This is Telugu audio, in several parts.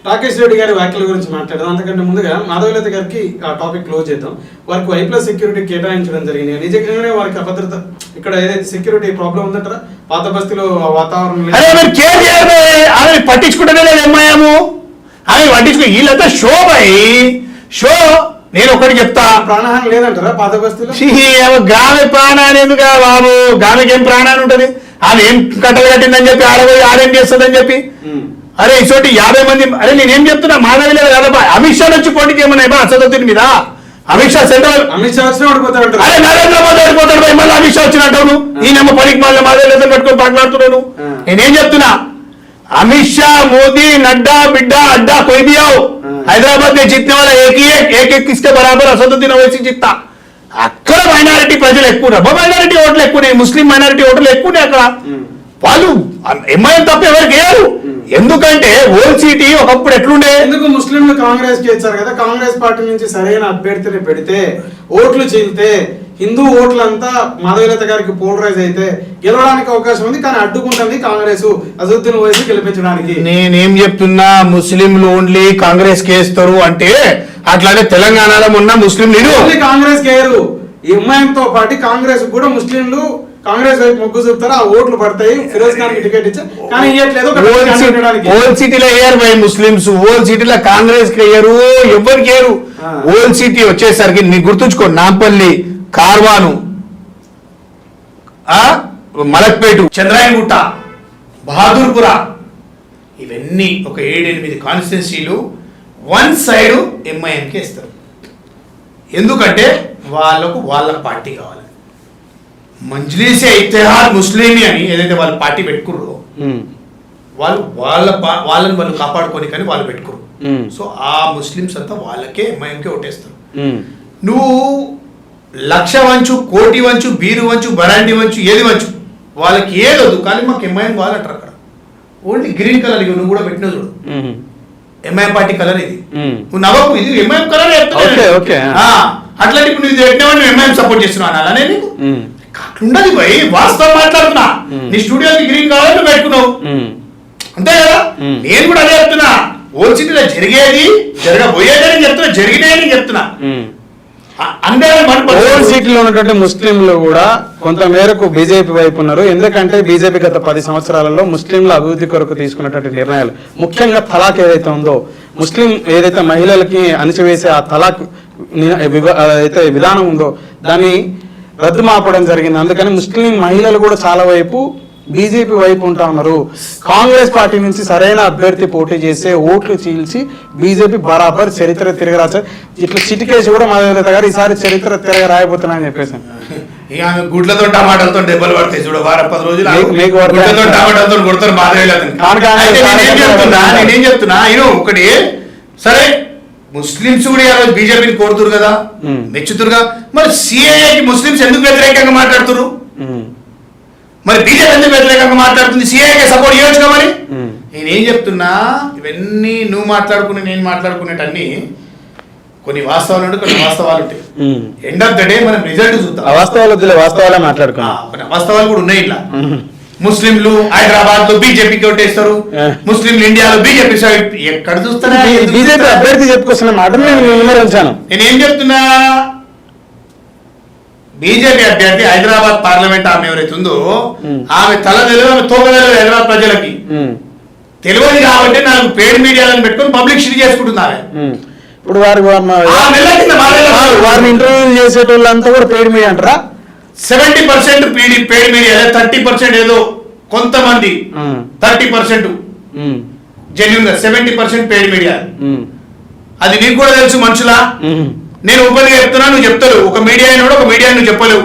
రాకేష్ రెడ్డి గారి వ్యాఖ్యల గురించి మాట్లాడదాం. అంతకంటే ముందుగా మాధవలత గారికి ఆ టాపిక్ క్లోజ్ చేద్దాం. వారికి వైప్లస్ సెక్యూరిటీ కేటాయించడం జరిగింది. నిజంగానే వారికి అభద్రత ఇక్కడ ఏదైతే సెక్యూరిటీ ప్రాబ్లం ఉందంటారా పాత బస్తీలో వాతావరణం పట్టించుకుంటేనే లేదు ఎంఐఎం ఆమె పట్టించుకో వీళ్ళంతా షో భయ్ షో. నేను ఒకటి చెప్తా, ప్రాణహాని లేదంటారా పాత బస్తీలో? గామె ప్రాణాన్ని ఎందుకు బాబు, గామెకి ఏం ప్రాణాన్ని ఉంటది? ఆమె ఏం కట్టలు కట్టిందని చెప్పి ఆడబోయి ఆడేం చేస్తుందని చెప్పి అరే ఇసోటి 50 మంది. అరే నేనేం చెప్తున్నా మాధవి లేదు కదా అమిత్ షా వచ్చి పోటీకి ఏమన్నా బా అసదుద్దీన్ మీద అమిత్ షా సెంట్రల్ అమిత్ షా వచ్చిన ఓడిపోతాడు. అరే నరేంద్ర మోదీ ఓడిపోతాడు భయ్, మళ్ళీ అమిత్ షా వచ్చినట్టు ఈయనమ్మ పనికి మళ్ళీ మాధవి లేదు కట్టుకొని మాట్లాడుతున్నాను. నేనేం చెప్తున్నా अमित शाह मोदी नड्डा बिड्डा अड्डा कोई भी आओ हैदराबाद में जीतने वाला एक किसके बराबर असदुद्दीन ओवैसी जीतता. అక్కడ మైనారిటీ ప్రజలు ఎక్కువ, మైనారిటీ ఓట్లు ఎక్కువ, ముస్లిం మైనారిటీ ఓట్లు ఎక్కువనే అక్కడ. వాళ్ళు ఎంఐఎం తప్ప ఎవరికి వేయరు. ఎందుకంటే ఓల్డ్ సిటీ ఒకప్పుడు ఎట్లుండే, ఎందుకు ముస్లింలు కాంగ్రెస్ కి ఇచ్చారు కదా, కాంగ్రెస్ పార్టీ నుంచి సరైన అభ్యర్థిని పెడితే ఓట్లు చీలితే హిందూ ఓట్లంతా మాధవీలత గారికి పోలరైజ్ అయితే గెలవడానికి అవకాశం ఉంది. కానీ అడ్డుకుంటుంది కాంగ్రెస్ అసదుద్దీన్ ఓవైసీ గెలిపించడానికి. నేనేం చెప్తున్నా ముస్లింలు ఓన్లీ కాంగ్రెస్ కేస్తారు అంటే అట్లాగే తెలంగాణలో ఉన్న ముస్లింలు కాంగ్రెస్ కేరు ఎంఐఎం తో పాటు కాంగ్రెస్ కూడా ముస్లింలు కాంగ్రెస్ వైపు మొగ్గు చూపుతారు, ఆ ఓట్లు పడతాయి. ఫిరోజ్ ఖాన్ కి టికెట్ ఇచ్చా కానీ ఇవ్వట్లేదు. ఓల్డ్ సిటీలో వేయరు భయ్ ముస్లింస్, ఓల్డ్ సిటీలో కాంగ్రెస్ కి వేయరు, ఎవరికి వేయరు. ఓల్డ్ సిటీ వచ్చేసరికి నీకు గుర్తుంచుకో, నాంపల్లి, కార్వాను, మలక్పేటు, చంద్రాయనగుట్ట, బహాదూర్పుర, ఇవన్నీ ఒక 7-8 కాన్స్టిట్యున్సీలు వన్ సైడ్ ఎంఐఎంకి ఇస్తారు. ఎందుకంటే వాళ్ళకు వాళ్ళ పార్టీ కావాలి. మంజ్లీసే ఇత్తెహాద్ ముస్లిమీ అని ఏదైతే వాళ్ళు పార్టీ పెట్టుకుర్రో వాళ్ళు వాళ్ళని వాళ్ళు కాపాడుకొని కానీ వాళ్ళు పెట్టుకురు. సో ఆ ముస్లిమ్స్ అంతా వాళ్ళకే ఎంఐఎంకే ఓటేస్తారు. నువ్వు 1,00,000 వంచు, కోటి వంచు, బీరు వంచు, బరాండి వంచు, ఏది వంచు, వాళ్ళకి ఏదొద్దు కానీ మాకు ఎంఐఎం కావాలంటారు. అక్కడ ఓన్లీ గ్రీన్ కలర్ ఇవి నువ్వు కూడా పెట్టిన చూడు ఎంఐఎం పార్టీ కలర్ ఇది. నువ్వు నవ్వకు, ఇది ఎంఐఎం కలర్ అట్లాంటి ఇప్పుడు నువ్వు పెట్టినావు, నువ్వు ఎంఐఎం సపోర్ట్ చేస్తున్నావు అనాలనే నీకు అట్లుండదు భయ్. వాస్తవం మాట్లాడుతున్నా, నీ స్టూడియోకి గ్రీన్ కావాలి నువ్వు పెట్టుకున్నావు అంతే కదా. నేను కూడా అదే చెప్తున్నా, ఓల్డ్ సిటీలో జరిగేది జరగబోయేదని చెప్తున్నా, జరిగినాయని చెప్తున్నా. ఓల్డ్ సిటీలో ఉన్నటువంటి ముస్లింలు కూడా కొంత మేరకు బీజేపీ వైపు ఉన్నారు. ఎందుకంటే బీజేపీ గత 10 సంవత్సరాలలో ముస్లింల అభివృద్ధి కొరకు తీసుకున్నటువంటి నిర్ణయాలు, ముఖ్యంగా తలాక్ ఏదైతే ఉందో, ముస్లిం ఏదైతే మహిళలకి అణిచివేసే ఆ తలాక్ అయితే విధానం ఉందో దాన్ని రద్దు మాపడం జరిగింది. అందుకని ముస్లిం మహిళలు కూడా చాలా వైపు బీజేపీ వైపు ఉంటా ఉన్నారు. కాంగ్రెస్ పార్టీ నుంచి సరైన అభ్యర్థి పోటీ చేసే ఓట్లు చీల్చి బీజేపీ బరాబర్ చరిత్ర తిరగరాచ ఇట్లా చిటికేసి కూడా మాధవీలత గారు ఈసారి చరిత్ర తిరగ రాయబోతున్నా అని చెప్పేసి గుడ్లతో టమాటాలతో దెబ్బలు పడతాయి చూడ, వారం 10 రోజులు టమాటాలతో కొడతారు మాధవీలతని. నేనేం చెప్తున్నా ఒకటి, సరే ముస్లింస్ కూడా ఆ రోజు బీజేపీని కోరుతురు కదా, మెచ్చుతురుగా, మరి సిఏఏకి ముస్లింస్ ఎందుకు వ్యతిరేకంగా మాట్లాడుతున్నారు? మరి బీజేపీ ఎందుకు వ్యతిరేకంగా మాట్లాడుతుంది? సిఏఏకి సపోర్ట్ చేయొచ్చుగా. మరి నేనేం చెప్తున్నా, ఇవన్నీ నువ్వు మాట్లాడుకునే నేను మాట్లాడుకునేటన్నీ కొన్ని వాస్తవాలు ఉంటాయి, కొన్ని వాస్తవాలు ఉంటాయి. ఎండ్ ఆఫ్ ద డే మనం రిజల్ట్ చూద్దాం. వాస్తవాలే మాట్లాడుకున్నాం, కొన్ని వాస్తవాలు కూడా ఉన్నాయి. ఇట్లా ముస్లింలు హైదరాబాద్ లో బీజేపీకి ఓటేస్తారు, ముస్లింలు ఇండియాలో బీజేపీ సైడ్ ఎక్కడ చూస్తారా బీజేపీ అభ్యర్థి చెప్పుకొస్తున్న మాట నేనేం చెప్తున్నా, బీజేపీ అభ్యర్థి హైదరాబాద్ పార్లమెంట్ ఆమె ఎవరైతే ఉందో ఆమె తల తెలియదు, ఆమె తోక తెలియదు హైదరాబాద్ ప్రజలకి తెలియదు కాబట్టి నాకు పేడ్ మీడియాలను పెట్టుకుని పబ్లిసిటీ చేసుకుంటుంది ఆమె. ఇప్పుడు వారిని ఇంటర్వ్యూ చేసేటోళ్ళంతా కూడా పేడ్ మీడియా అంటారా? 70% పేడ్ మీడియా, 30% ఏదో కొంతమంది, 30% జెన్యూన్ గా, 70% పేడ్ మీడియా. అది నీకు కూడా తెలుసు మనుషులా. నేను ఓపెన్గా చెప్తున్నా, నువ్వు చెప్తావు. ఒక మీడియా అయినా ఒక మీడియా నువ్వు చెప్పలేవు.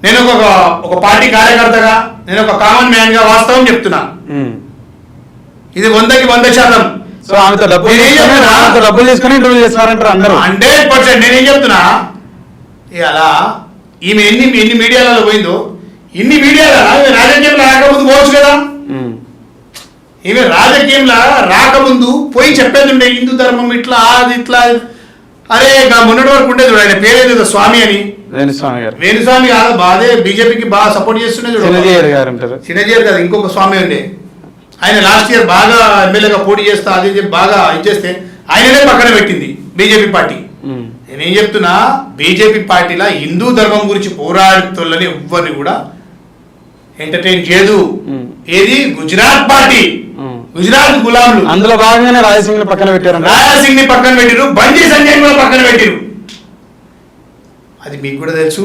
నేను ఒక పార్టీ కార్యకర్తగా, నేను ఒక కామన్ మ్యాన్ గా వాస్తవం చెప్తున్నా. ఇది 100కి 100%. సో ఆమెతో డబ్బులు తీసుకుని ఇంటర్వ్యూ చేస్తున్నారంటారు అందరూ. 100%. నేనేం చెప్తున్నా, ఇలా ఈమె ఎన్ని మీడియాలలో పోయిందో, ఇన్ని మీడియాలో రాజకీయంలో రాకముందు పోవచ్చు కదా. ఈమె రాజకీయంలో రాకముందు పోయి చెప్పేది ఉండే హిందూ ధర్మం ఇట్లా అది ఇట్లా. అరే మొన్నటి వరకు ఉండేది చూడ, ఆయన పేరేది స్వామి అని, వేణుస్వామి కాదు, బాధే బీజేపీకి బాగా సపోర్ట్ చేస్తుండే చూడు, సినజీయర్ కదా, ఇంకొక స్వామి ఉండే ఆయన లాస్ట్ ఇయర్ బాగా ఎమ్మెల్యేగా పోటీ చేస్తా అది చెప్పి బాగా ఇచ్చేస్తే ఆయననే పక్కన పెట్టింది బీజేపీ పార్టీ. నేనేం చెప్తున్నా, బీజేపీ పార్టీలో హిందూ ధర్మం గురించి పోరాడుతులని ఎవ్వరిని కూడా ఎంటర్టైన్ చేయదు. ఏది గుజరాత్ పార్టీ, గుజరాత్ గులాంలు, అందులో భాగంగానే రాజసింగ్ ని పక్కన పెట్టారు. రాజసింగ్ ని పక్కన పెట్టిరు, బండి సంజయ్ కూడా పక్కన పెట్టిరు. అది మీకు కూడా తెలుసు,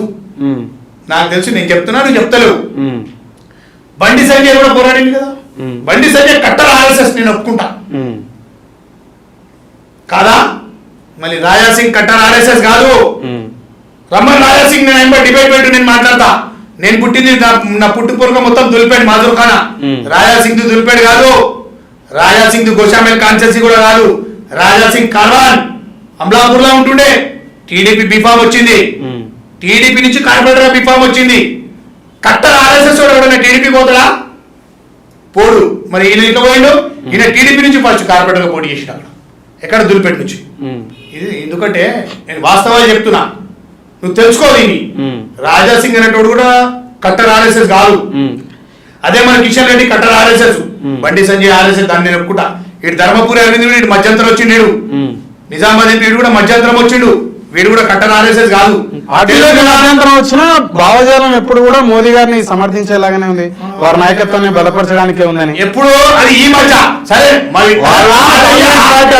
నాకు తెలుసు. నేను చెప్తున్నా, నువ్వు చెప్తలేవు. బండి సంజయ్ కూడా పోరాడింది కదా. బండి సంజయ్ కట్టర్ ఆర్ఎస్ఎస్ నేను ఒప్పుకుంటా కాదా? మళ్ళీ రాజాసింగ్ కట్టర్ ఆర్ఎస్ఎస్ కాదు. రమ్మన్ రాజాసింగ్ నేను ఎంబడి డిబేట్ పెట్టు, నేను మాట్లాడతా. నేను పుట్టింది నా పుట్టుపూర్వకం మొత్తం దులిపేడు మాధుర్ ఖానా. రాజాసింగ్ దులిపేడు కాదు, రాజాసింగ్ గోషామేల్ కాన్స్టిట్యూన్సీ కూడా కాదు. రాజాసింగ్ కార్వాన్ అమలాపూర్ లో ఉంటుండే. టీడీపీ బీఫామ్ వచ్చింది, టీడీపీ నుంచి కార్పొరేటర్ బీఫామ్ వచ్చింది. కట్టర్ ఆర్ఎస్ఎస్ కూడా టీడీపీ పోతాడా? పోడు. మరి ఈయన ఇట్లా పోయిండు. ఈయన టీడీపీ నుంచి ఫస్ట్ కార్పొరేటర్ గా పోటీ చేసిన అక్కడ, ఎక్కడ దులిపేట నుంచి. ఇది ఎందుకంటే నేను వాస్తవాలు చెప్తున్నా, నువ్వు తెలుసుకో దీన్ని. రాజాసింగ్ అనేటోడు కూడా కట్టర్ ఆర్ఎస్ఎస్ కాదు. అదే మన Kishan Reddy cutter RSS, Bandi Sanjay RSS. దాన్ని నేను ఒప్పుకుంటా. ఇటు ధర్మపురి అరవింద్ వీడు మధ్యంతరం వచ్చిండు, నిజామాబాద్ వీడు కూడా మధ్యంతరం వచ్చిండు, వీడు కూడా కట్టర్ ఆర్ఎస్ఎస్ కాదు. మధ్యంతరం వచ్చిన భావజాలం ఎప్పుడు కూడా మోదీ గారిని సమర్థించేలాగానే ఉంది, వారి నాయకత్వాన్ని బలపరచడానికే ఉందని. ఎప్పుడు అది ఈ మధ్య సరే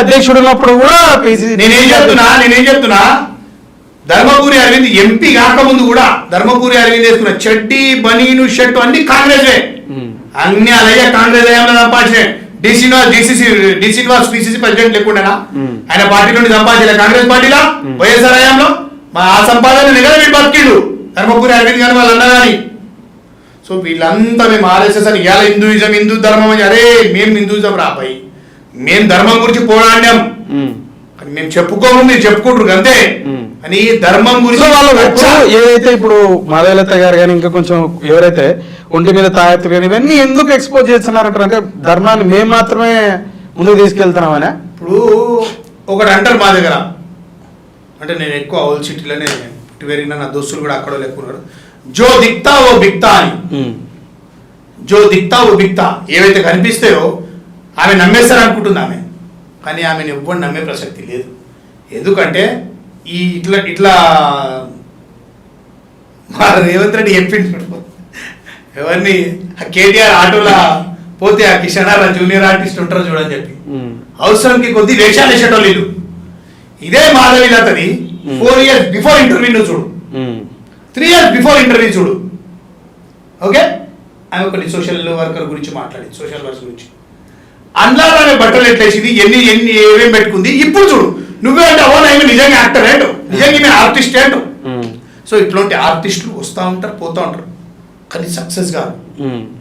అధ్యక్షుడు ఉన్నప్పుడు కూడా నేనేం చెప్తున్నా, ధర్మపురి అరవింద్ ఎంపీ కాకముందు కూడా ధర్మపురి అరవింద్ వేసుకున్న చెడ్డీ బనీను షర్టు అన్ని కాంగ్రెస్, అన్ని అలాగే కాంగ్రెస్ హయాంలో సంపాదించినాయి. డి శ్రీనివాస్ పిసిసి ప్రెసిడెంట్ లేకుండా ఆయన పార్టీ నుండి సంపాదించలే కాంగ్రెస్ పార్టీలో వైఎస్ఆర్ హయాంలో. ఆ సంపాదన నిగల వీడు బతికిండు ధర్మపురి అరవింద్ గాని వాళ్ళు అన్నా కానీ. సో వీళ్ళంతా మేము ఆర్ఎస్ఎస్ అని ఇవాళ హిందూయిజం, హిందూ ధర్మం అని. అరే మేము హిందూయిజం రాబాయి, మేము ధర్మం గురించి పోరాడాం, మేము చెప్పుకోము, మీరు చెప్పుకుంటారు అంతే అని. ధర్మం గురించి వాళ్ళు ఏదైతే ఇప్పుడు మాధవలత గారు కానీ ఇంకా కొంచెం ఎవరైతే ఒంటి మీద తాయెత్తు కానీ ఇవన్నీ ఎందుకు ఎక్స్పోజ్ చేస్తున్నారంటారు? అంటే ధర్మాన్ని మేము మాత్రమే ముందుకు తీసుకెళ్తున్నామనే. ఇప్పుడు ఒకటి అంటారు మా దగ్గర, అంటే నేను ఎక్కువ ఓల్డ్ సిటీలోనే పుట్టి పెరిగిన, నా దోస్తులు కూడా అక్కడ లెక్కున్నారు, జో దిక్తా ఓ బిక్తా అని. జో దిక్తా ఓ బిక్తా, ఏవైతే కనిపిస్తాయో ఆమె నమ్మేస్తారు అనుకుంటుంది ఆమె, కానీ ఆమెను ఎవ్వరు నమ్మే ప్రసక్తి లేదు. ఎందుకంటే ఈ ఇట్లా ఇట్లా మా రేవంత్ రెడ్డి చెప్పిండు, ఎవరిని కేటీఆర్ ఆటోలా పోతే ఆ కిషనారా జూనియర్ ఆర్టిస్ట్ ఉంటారు చూడని చెప్పి అవసరంకి కొద్ది వేషాలు వేసేటోళ్ళు వీళ్ళు. ఇదే మాధవి లతది 4 years బిఫోర్ ఇంటర్వ్యూ చూడు, 3 years బిఫోర్ ఇంటర్వ్యూ చూడు. ఓకే, ఆమె కొన్ని సోషల్ వర్కర్ గురించి మాట్లాడింది, సోషల్ వర్కర్ గురించి. అందులో ఆమె బట్టలు ఎట్లేసింది, ఎన్ని ఏమేమి పెట్టుకుంది. ఇప్పుడు చూడు, నువ్వే అంటే అవును ఆమె నిజంగా యాక్టర్ ఏంటో, నిజంగా ఈమె ఆర్టిస్ట్ ఏంటో. సో ఇట్లాంటి ఆర్టిస్టులు వస్తూ ఉంటారు, పోతూ ఉంటారు, కానీ సక్సెస్ కాదు.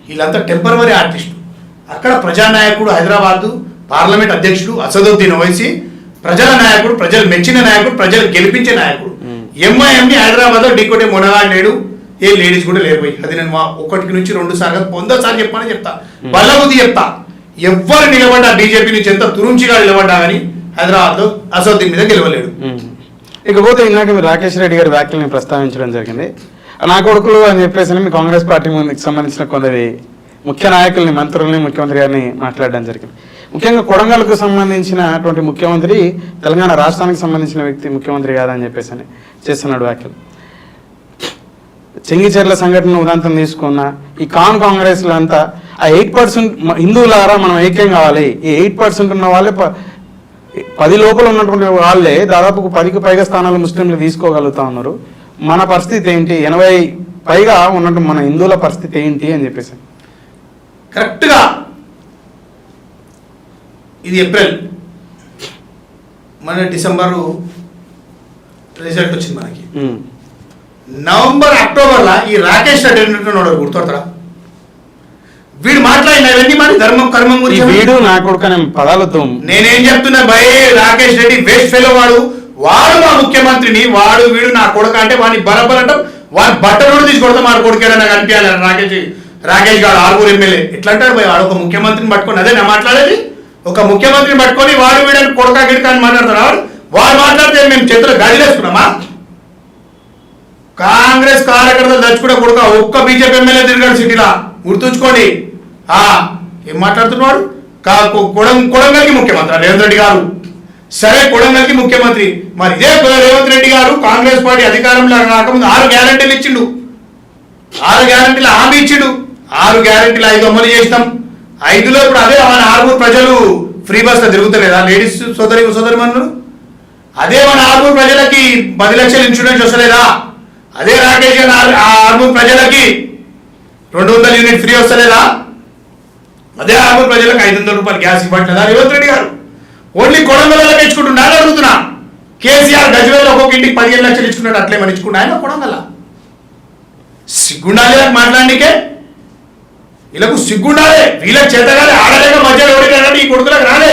వీళ్ళంతా టెంపరవరీ ఆర్టిస్టులు. అక్కడ ప్రజానాయకుడు, హైదరాబాద్ పార్లమెంట్ అధ్యక్షుడు అసదుద్దీన్ ఓవైసీ ప్రజల నాయకుడు, ప్రజలు మెచ్చిన నాయకుడు, ప్రజలు గెలిపించే నాయకుడు. ఎంఐఎంని హైదరాబాద్ లో ఢీకొట్టే మునగాడు లేడు, ఏ లేడీస్ కూడా లేరు పోయి. అది నేను 1 నుంచి 2 సార్లు 100 సార్లు చెప్పానని చెప్తా, బల్లబుద్ధి చెప్తా. ఎవ్వరు నిలబడ్డా, బీజేపీ నుంచి ఎంత తురుంచిగా నిలబడ్డా కానీ హైదరాబాద్ లో అసదుద్దీన్ మీద గెలవలేడు. ఇకపోతే ఇందాక మీరు రాకేష్ రెడ్డి గారి వ్యాఖ్యలను ప్రస్తావించడం జరిగింది. నా కొడుకులు అని చెప్పేసి మీ కాంగ్రెస్ పార్టీ ముందుకు సంబంధించిన కొందరి ముఖ్య నాయకుల్ని, మంత్రుల్ని, ముఖ్యమంత్రి గారిని మాట్లాడడం జరిగింది. ముఖ్యంగా కొడంగల్కు సంబంధించినటువంటి ముఖ్యమంత్రి తెలంగాణ రాష్ట్రానికి సంబంధించిన వ్యక్తి ముఖ్యమంత్రి కాదని చెప్పేసి అని చేస్తున్నాడు వ్యాఖ్యలు. చెంగిచెర్ల సంఘటన ఉదాంతం తీసుకున్న ఈ కాంగ్రెస్లో అంతా ఆ 8% హిందువులారా మనం ఐక్యం కావాలి, ఈ 8% ఉన్న వాళ్ళే 10 లోపల ఉన్నటువంటి వాళ్ళే దాదాపు 10కి పైగా స్థానాలు ముస్లింలు తీసుకోగలుగుతా ఉన్నారు. మన పరిస్థితి ఏంటి, 80 పైగా ఉన్నట్టు మన హిందువుల పరిస్థితి ఏంటి అని చెప్పేసి. కరెక్ట్గా ఇది ఏప్రిల్, మన డిసెంబరు రిజల్ట్ వచ్చింది మనకి. నవంబర్ అక్టోబర్లో ఈ రాకేష్ రెడ్డి గుర్తొడతారా? వీడు మాట్లాడిన అవన్నీ మన ధర్మం కర్మం గురించి. వీడు నా కొడుకు అనే పదాలతో నేనేం చెప్తున్నా భయ, రాకేష్ రెడ్డి వేస్ట్ ఫెలో వాడు మా ముఖ్యమంత్రిని, వీడు నా కొడుకు అంటే వాడిని బలబలంటాం, వాడి బట్టలు తీసుకొడతాం. వాడు కొడుకేడా నాకు అనిపించాలి. రాకేష్ గారు ఆరుగురు ఎమ్మెల్యే ఎట్లా అంటాడు భయ? వాడు ఒక ముఖ్యమంత్రిని పట్టుకొని, అదే నా మాట్లాడేది, ఒక ముఖ్యమంత్రిని పట్టుకొని వాడు వీడని కొడక గిడక అని మాట్లాడుతున్నాడు. వాడు మాట్లాడితే మేము చేతులు గదిలేసుకున్నామా? కాంగ్రెస్ కార్యకర్తలు దచ్చుకుంటే కొడుక ఒక్క బీజేపీ ఎమ్మెల్యే తిరిగాడు సిటీలా, గుర్తుంచుకోండి. ఏం మాట్లాడుతున్నాడు? కొడంగల్కి ముఖ్యమంత్రి రేవంత్ రెడ్డి గారు. సరే, కొడంగల్కి ముఖ్యమంత్రి. మరి ఇదే రేవంత్ రెడ్డి గారు కాంగ్రెస్ పార్టీ అధికారంలో రాకముందు 6 గ్యారెంటీలు ఇచ్చిండు. 6 గ్యారెంటీలు హామీ ఇచ్చిండు. 6 గ్యారెంటీలు 5 అమలు చేస్తాం. 5లో ఇప్పుడు అదే మన 6 ప్రజలు ఫ్రీ బస్లో తిరుగుతలేదా లేడీస్ సోదరిమణులు? అదే మన 6 ప్రజలకి 10 లక్షల ఇన్సూరెన్స్ వస్తలేదా? అదే రాకేష్ 6 ప్రజలకి 200 యూనిట్ ఫ్రీ వస్తలేదా? అదే 6 ప్రజలకు 500 రూపాయలు గ్యాస్ ఇవ్వట్లేదా రేవంత్ రెడ్డి గారు? ఓన్లీ కొడంగల్లోకి ఇచ్చుకుంటున్నా అడుగుతున్నా. కేసీఆర్ గజ్వేల్ ఒక్కొక్క ఇంటికి 15 లక్షలు ఇచ్చుకున్నాడు, అట్లేమని ఇచ్చుకున్నా ఆయన కొడంగల్? సిగ్గుండాలి మాట్లాడికే, వీళ్ళకు సిగ్గుండాలి. వీళ్ళకి చేతగానే ఆడలేక మధ్యలో ఓడిపోయాడు. ఈ కొడుకులకు రాలే.